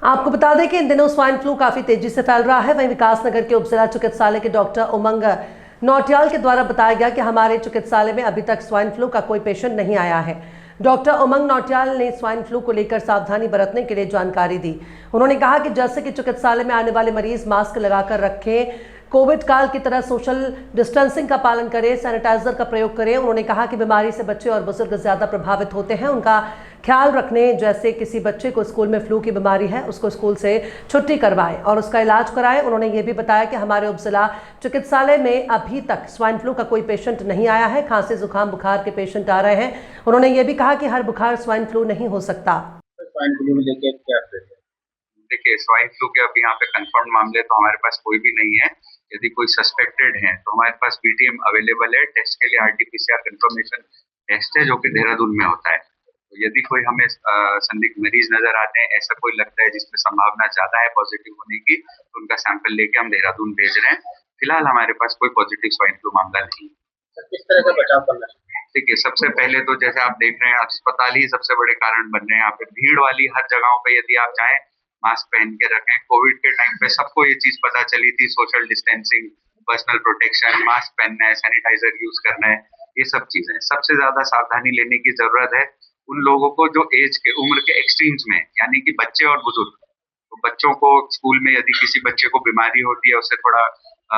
आपको बता दें कि इन दिनों स्वाइन फ्लू काफी तेजी से फैल रहा है। वहीं विकासनगर के उपजिला चिकित्सालय के डॉक्टर उमंग नौटियाल के द्वारा बताया गया कि हमारे चिकित्सालय में अभी तक स्वाइन फ्लू का कोई पेशेंट नहीं आया है। डॉक्टर उमंग नौटियाल ने स्वाइन फ्लू को लेकर सावधानी बरतने के लिए जानकारी दी। उन्होंने कहा कि जैसे कि चिकित्सालय में आने वाले मरीज मास्क लगाकर रखें, कोविड काल की तरह सोशल डिस्टेंसिंग का पालन करें, सैनिटाइजर का प्रयोग करें। उन्होंने कहा कि बीमारी से बच्चे और बुजुर्ग ज्यादा प्रभावित होते हैं, उनका ख्याल रखने। जैसे किसी बच्चे को स्कूल में फ्लू की बीमारी है, उसको स्कूल से छुट्टी करवाएं और उसका इलाज कराएं। उन्होंने ये भी बताया कि हमारे उपजिला चिकित्सालय में अभी तक स्वाइन फ्लू का कोई पेशेंट नहीं आया है। खांसी जुकाम बुखार के पेशेंट आ रहे हैं। उन्होंने ये भी कहा कि हर बुखार स्वाइन फ्लू नहीं हो सकता। स्वाइन फ्लू में लेके क्या देखिए, स्वाइन फ्लू के अभी यहाँ पे कंफर्म मामले तो हमारे पास कोई भी नहीं है। यदि कोई सस्पेक्टेड है तो हमारे पास बीटीएम अवेलेबल है। टेस्ट के लिए आरटीपीसीआर कंफर्मेशन टेस्ट है जो कि देहरादून में होता है। तो यदि कोई हमें संदिग्ध मरीज नजर आते हैं, ऐसा कोई लगता है जिसमें संभावना ज्यादा है पॉजिटिव होने की, तो उनका सैंपल लेके हम देहरादून भेज रहे हैं। फिलहाल हमारे पास कोई पॉजिटिव स्वाइन फ्लू मामला नहीं है। किस तरह का बचाव करना चाहिए? देखिए, सबसे पहले तो जैसे आप देख रहे हैं, अस्पताल ही सबसे बड़े कारण बन रहे हैं। यहाँ पे भीड़ वाली हर जगहों पे यदि आप जाएं, मास्क पहन के रखें। कोविड के टाइम पे सबको ये चीज पता चली थी, social distancing, personal protection, mask पहनना है, सैनिटाइजर यूज करना है, ये सब चीजें। सबसे ज्यादा सावधानी लेने की जरूरत है उन लोगों को जो एज के उम्र के एक्सट्रीम्स में, यानी कि बच्चे और बुजुर्ग। तो बच्चों को स्कूल में यदि किसी बच्चे को बीमारी होती है, उसे थोड़ा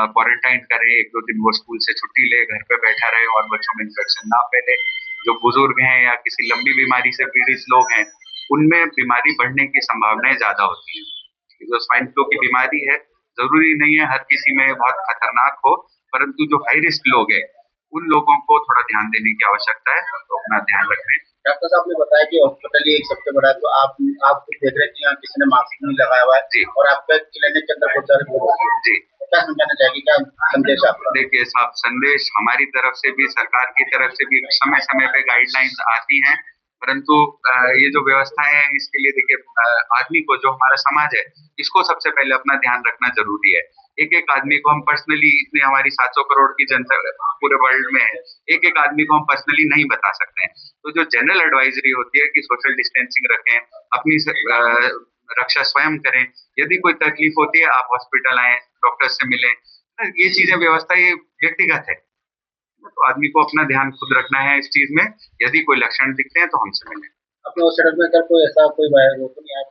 क्वारंटाइन करें, 1-2 दिन वो स्कूल से छुट्टी ले, घर पे बैठा रहे और बच्चों में इन्फेक्शन ना फैले। जो बुजुर्ग हैं या किसी लंबी बीमारी से पीड़ित लोग हैं, उनमें बीमारी बढ़ने की संभावनाएं ज्यादा होती है। जो स्वाइन फ्लू की बीमारी है, जरूरी नहीं है हर किसी में बहुत खतरनाक हो, परंतु जो हाई रिस्क लोग हैं उन लोगों को थोड़ा ध्यान देने की आवश्यकता है, तो अपना ध्यान रखें। डॉक्टर साहब ने बताया कि हॉस्पिटल ही एक सबसे बड़ा है, तो आप खुद देख रहे हैं कि यहाँ किसी ने मास्क नहीं लगाया हुआ है और आपका क्लिनिक के अंदर बहुत सारे लोग हैं जी, क्या समझाना चाहिए, क्या संदेश आपका? देखिए साहब, संदेश हमारी तरफ से भी, सरकार की तरफ से भी समय समय पे गाइडलाइंस आती हैं, परंतु ये जो व्यवस्थाएं हैं इसके लिए देखिए, आदमी को, जो हमारा समाज है, इसको सबसे पहले अपना ध्यान रखना जरूरी है। एक एक आदमी को हम पर्सनली, इतने हमारी 700 करोड़ की जनता पूरे वर्ल्ड में है, एक एक आदमी को हम पर्सनली नहीं बता सकते हैं। तो जो जनरल एडवाइजरी होती है कि सोशल डिस्टेंसिंग रखें, अपनी रक्षा स्वयं करें, यदि कोई तकलीफ होती है आप हॉस्पिटल आए, डॉक्टर से मिलें, ये चीजें व्यवस्था ये व्यक्तिगत है। तो आदमी को अपना ध्यान खुद रखना है इस चीज में। यदि कोई लक्षण दिखते हैं तो हमसे मिलें। अपने हॉस्पिटल में अगर कोई ऐसा कोई वायरस हो तो नहीं आया?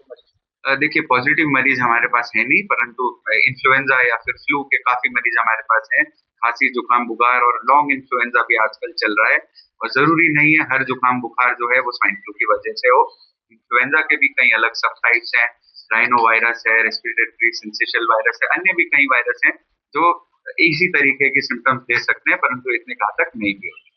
देखिए, पॉजिटिव मरीज हमारे पास है नहीं, परंतु इन्फ्लुएंजा या फिर फ्लू के काफी मरीज हमारे पास हैं। खांसी जुकाम बुखार और लॉन्ग इन्फ्लुएंजा भी आजकल चल रहा है, और जरूरी नहीं है हर जुकाम बुखार जो है वो स्वाइन फ्लू की वजह से हो। इन्फ्लुएंजा के भी कई अलग सब टाइप्स हैं, राइनो वायरस है, रेस्पिरेटरी सिंसिशियल वायरस है, अन्य भी कई वायरस हैं जो इसी तरीके की सिम्टम्स दे सकते हैं, परंतु इतने घातक नहीं भी होते।